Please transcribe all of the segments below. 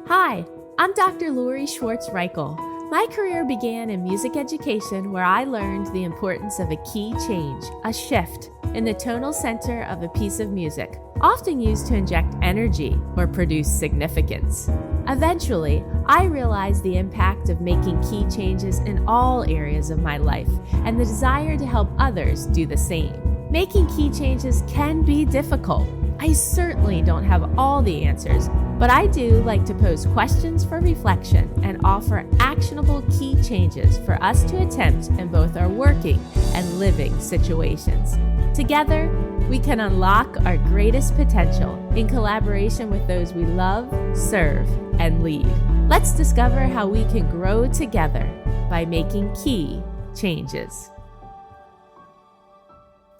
Hi, I'm Dr. Lori Schwartz-Reichel. My career began in music education where I learned the importance of a key change, a shift, in the tonal center of a piece of music, often used to inject energy or produce significance. Eventually, I realized the impact of making key changes in all areas of my life and the desire to help others do the same. Making key changes can be difficult. I certainly don't have all the answers, but I do like to pose questions for reflection and offer actionable key changes for us to attempt in both our working and living situations. Together, we can unlock our greatest potential in collaboration with those we love, serve, and lead. Let's discover how we can grow together by making key changes.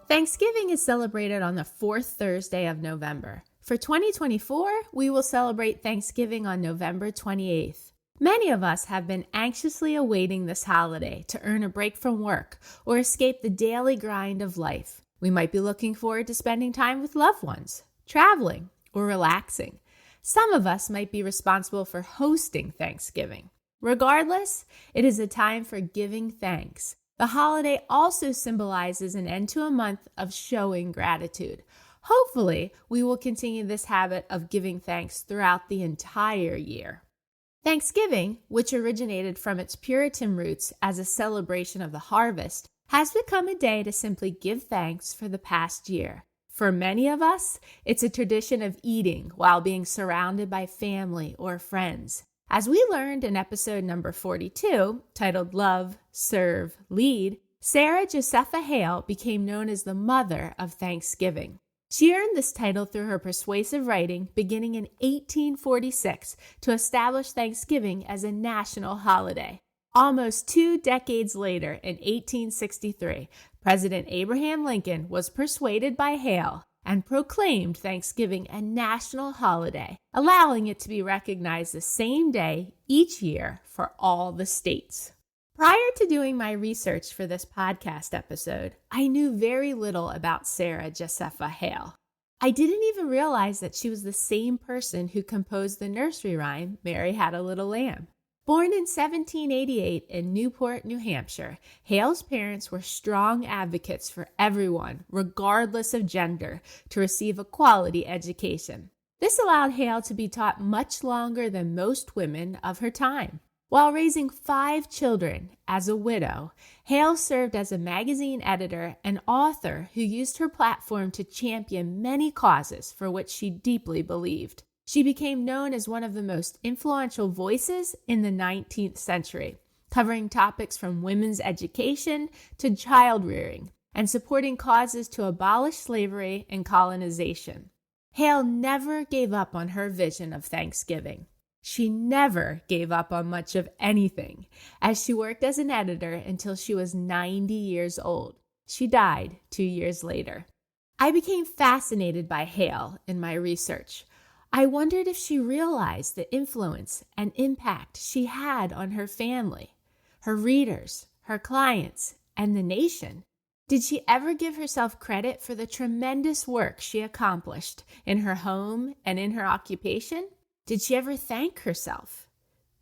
Thanksgiving is celebrated on the fourth Thursday of November. For 2024, we will celebrate Thanksgiving on November 28th. Many of us have been anxiously awaiting this holiday to earn a break from work or escape the daily grind of life. We might be looking forward to spending time with loved ones, traveling, or relaxing. Some of us might be responsible for hosting Thanksgiving. Regardless, it is a time for giving thanks. The holiday also symbolizes an end to a month of showing gratitude. Hopefully, we will continue this habit of giving thanks throughout the entire year. Thanksgiving, which originated from its Puritan roots as a celebration of the harvest, has become a day to simply give thanks for the past year. For many of us, it's a tradition of eating while being surrounded by family or friends. As we learned in episode number 42, titled Love, Serve, Lead, Sarah Josepha Hale became known as the mother of Thanksgiving. She earned this title through her persuasive writing beginning in 1846 to establish Thanksgiving as a national holiday. Almost 2 decades later, in 1863, President Abraham Lincoln was persuaded by Hale and proclaimed Thanksgiving a national holiday, allowing it to be recognized the same day each year for all the states. Prior to doing my research for this podcast episode, I knew very little about Sarah Josepha Hale. I didn't even realize that she was the same person who composed the nursery rhyme, Mary Had a Little Lamb. Born in 1788 in Newport, New Hampshire, Hale's parents were strong advocates for everyone, regardless of gender, to receive a quality education. This allowed Hale to be taught much longer than most women of her time. While raising 5 children as a widow, Hale served as a magazine editor and author who used her platform to champion many causes for which she deeply believed. She became known as one of the most influential voices in the 19th century, covering topics from women's education to child rearing and supporting causes to abolish slavery and colonization. Hale never gave up on her vision of Thanksgiving. She never gave up on much of anything, as she worked as an editor until she was 90 years old. She died 2 years later. I became fascinated by Hale in my research. I wondered if she realized the influence and impact she had on her family, her readers, her clients, and the nation. Did she ever give herself credit for the tremendous work she accomplished in her home and in her occupation? Did she ever thank herself?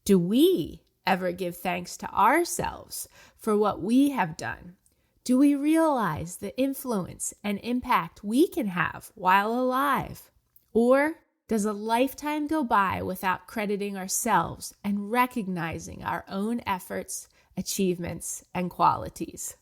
Do we ever give thanks to ourselves for what we have done? Do we realize the influence and impact we can have while alive? Or does a lifetime go by without crediting ourselves and recognizing our own efforts, achievements, and qualities?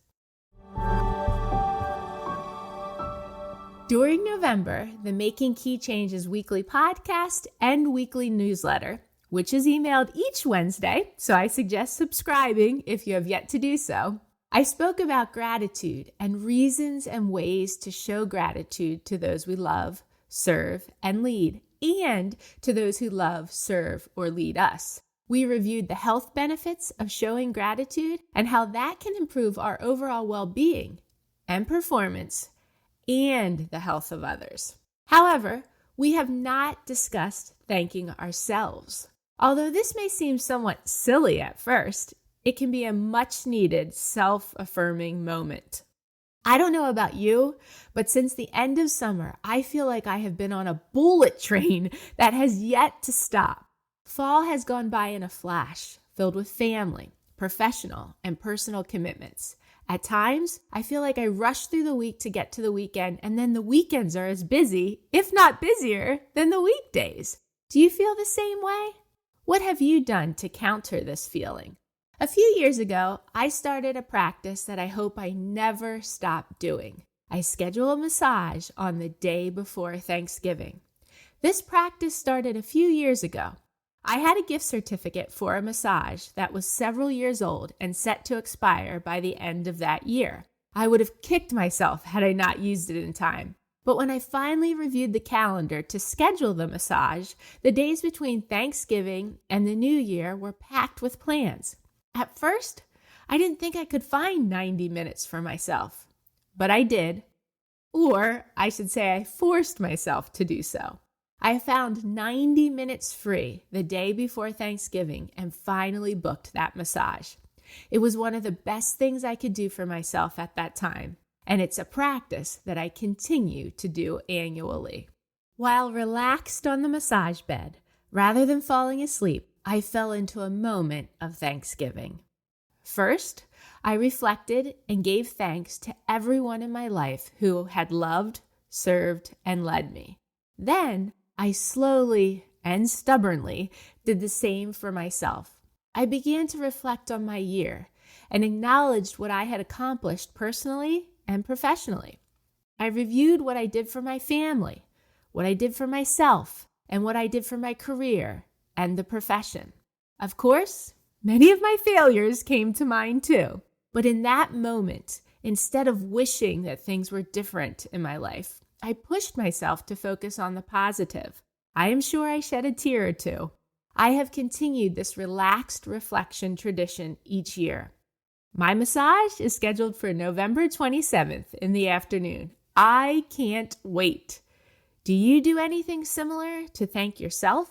During November, the Making Key Changes weekly podcast and weekly newsletter, which is emailed each Wednesday, so I suggest subscribing if you have yet to do so, I spoke about gratitude and reasons and ways to show gratitude to those we love, serve, and lead, and to those who love, serve, or lead us. We reviewed the health benefits of showing gratitude and how that can improve our overall well-being and performance and the health of others. However, we have not discussed thanking ourselves. Although this may seem somewhat silly at first, it can be a much-needed self-affirming moment. I don't know about you, but since the end of summer, I feel like I have been on a bullet train that has yet to stop. Fall has gone by in a flash, filled with family, professional, and personal commitments. At times, I feel like I rush through the week to get to the weekend, and then the weekends are as busy, if not busier, than the weekdays. Do you feel the same way? What have you done to counter this feeling? A few years ago, I started a practice that I hope I never stop doing. I schedule a massage on the day before Thanksgiving. This practice started a few years ago. I had a gift certificate for a massage that was several years old and set to expire by the end of that year. I would have kicked myself had I not used it in time. But when I finally reviewed the calendar to schedule the massage, the days between Thanksgiving and the New Year were packed with plans. At first, I didn't think I could find 90 minutes for myself, but I did. Or I should say I forced myself to do so. I found 90 minutes free the day before Thanksgiving and finally booked that massage. It was one of the best things I could do for myself at that time, and it's a practice that I continue to do annually. While relaxed on the massage bed, rather than falling asleep, I fell into a moment of thanksgiving. First, I reflected and gave thanks to everyone in my life who had loved, served, and led me. Then, I slowly and stubbornly did the same for myself. I began to reflect on my year and acknowledged what I had accomplished personally and professionally. I reviewed what I did for my family, what I did for myself, and what I did for my career and the profession. Of course, many of my failures came to mind too. But in that moment, instead of wishing that things were different in my life, I pushed myself to focus on the positive. I am sure I shed a tear or two. I have continued this relaxed reflection tradition each year. My massage is scheduled for November 27th in the afternoon. I can't wait. Do you do anything similar to thank yourself?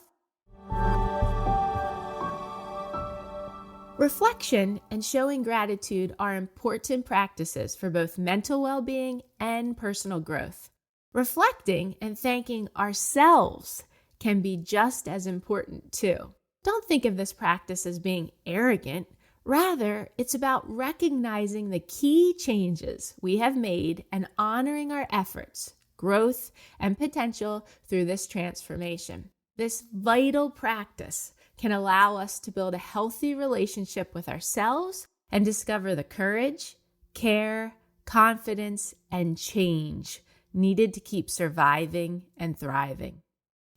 Reflection and showing gratitude are important practices for both mental well-being and personal growth. Reflecting and thanking ourselves can be just as important too. Don't think of this practice as being arrogant. Rather, it's about recognizing the key changes we have made and honoring our efforts, growth, and potential through this transformation. This vital practice can allow us to build a healthy relationship with ourselves and discover the courage, care, confidence, and change needed to keep surviving and thriving.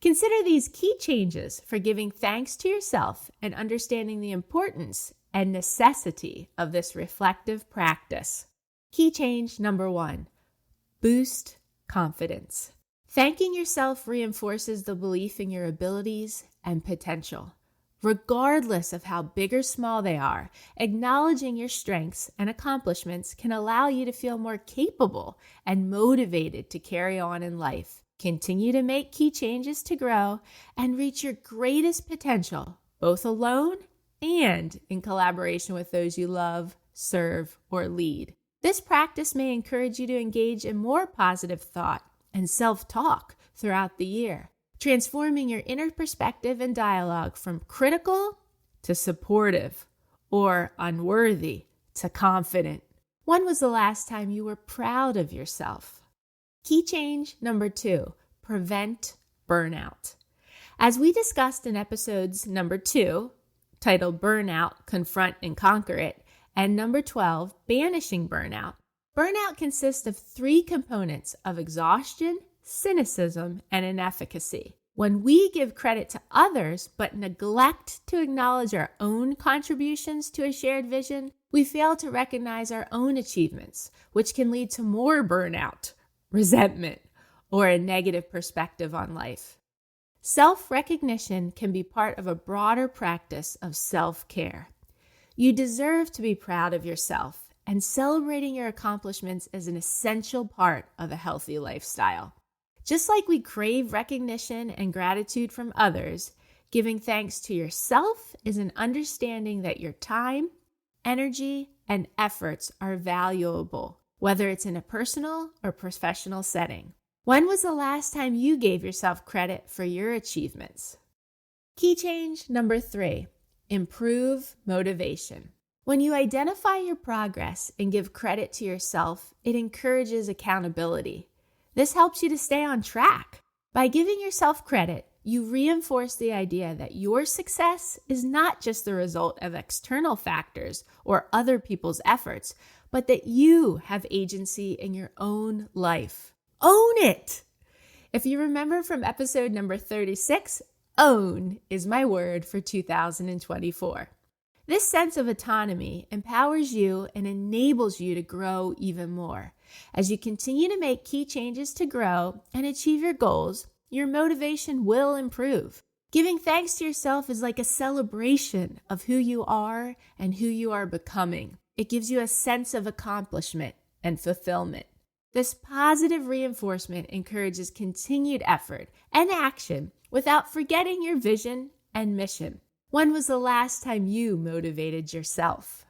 Consider these key changes for giving thanks to yourself and understanding the importance and necessity of this reflective practice. Key change number 1, boost confidence. Thanking yourself reinforces the belief in your abilities and potential. Regardless of how big or small they are, acknowledging your strengths and accomplishments can allow you to feel more capable and motivated to carry on in life. Continue to make key changes to grow and reach your greatest potential, both alone and in collaboration with those you love, serve, or lead. This practice may encourage you to engage in more positive thought and self-talk throughout the year, transforming your inner perspective and dialogue from critical to supportive or unworthy to confident. When was the last time you were proud of yourself? Key change number 2, prevent burnout. As we discussed in episodes number 2, titled Burnout, Confront and Conquer It, and number 12, Banishing Burnout. Burnout consists of 3 components of exhaustion, cynicism, and inefficacy. When we give credit to others but neglect to acknowledge our own contributions to a shared vision, we fail to recognize our own achievements, which can lead to more burnout, resentment, or a negative perspective on life. Self-recognition can be part of a broader practice of self-care. You deserve to be proud of yourself, and celebrating your accomplishments is an essential part of a healthy lifestyle. Just like we crave recognition and gratitude from others, giving thanks to yourself is an understanding that your time, energy, and efforts are valuable, whether it's in a personal or professional setting. When was the last time you gave yourself credit for your achievements? Key change number 3, improve motivation. When you identify your progress and give credit to yourself, it encourages accountability. This helps you to stay on track. By giving yourself credit, you reinforce the idea that your success is not just the result of external factors or other people's efforts, but that you have agency in your own life. Own it! If you remember from episode number 36, own is my word for 2024. This sense of autonomy empowers you and enables you to grow even more. As you continue to make key changes to grow and achieve your goals, your motivation will improve. Giving thanks to yourself is like a celebration of who you are and who you are becoming. It gives you a sense of accomplishment and fulfillment. This positive reinforcement encourages continued effort and action without forgetting your vision and mission. When was the last time you motivated yourself?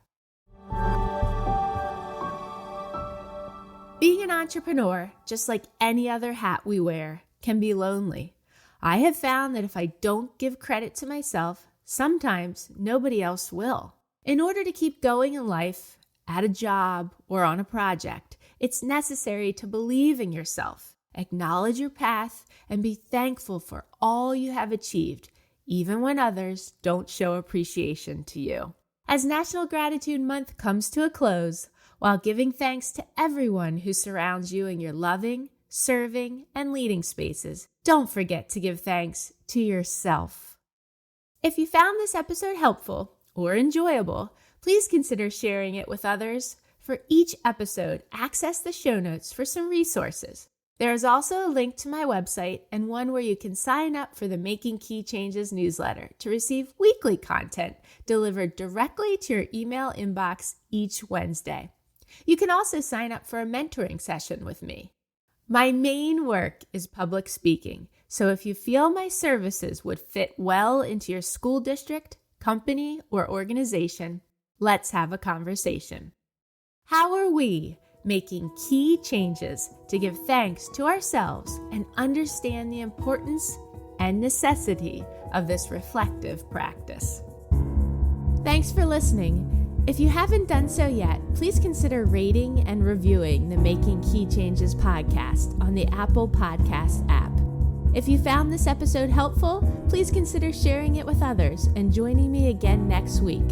Being an entrepreneur, just like any other hat we wear, can be lonely. I have found that if I don't give credit to myself, sometimes nobody else will. In order to keep going in life, at a job, or on a project, it's necessary to believe in yourself, acknowledge your path, and be thankful for all you have achieved, even when others don't show appreciation to you. As National Gratitude Month comes to a close, while giving thanks to everyone who surrounds you in your loving, serving, and leading spaces, don't forget to give thanks to yourself. If you found this episode helpful or enjoyable, please consider sharing it with others. For each episode, access the show notes for some resources. There is also a link to my website and one where you can sign up for the Making Key Changes newsletter to receive weekly content delivered directly to your email inbox each Wednesday. You can also sign up for a mentoring session with me. My main work is public speaking, so if you feel my services would fit well into your school district, company, or organization, let's have a conversation. How are we making key changes to give thanks to ourselves and understand the importance and necessity of this reflective practice? Thanks for listening. If you haven't done so yet, please consider rating and reviewing the Making Key Changes podcast on the Apple Podcast app. If you found this episode helpful, please consider sharing it with others and joining me again next week.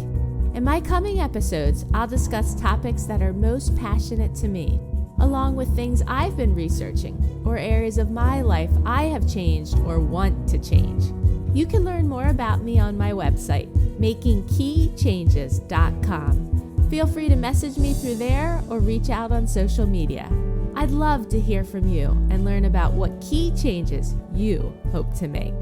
In my coming episodes, I'll discuss topics that are most passionate to me, along with things I've been researching or areas of my life I have changed or want to change. You can learn more about me on my website, makingkeychanges.com. Feel free to message me through there or reach out on social media. I'd love to hear from you and learn about what key changes you hope to make.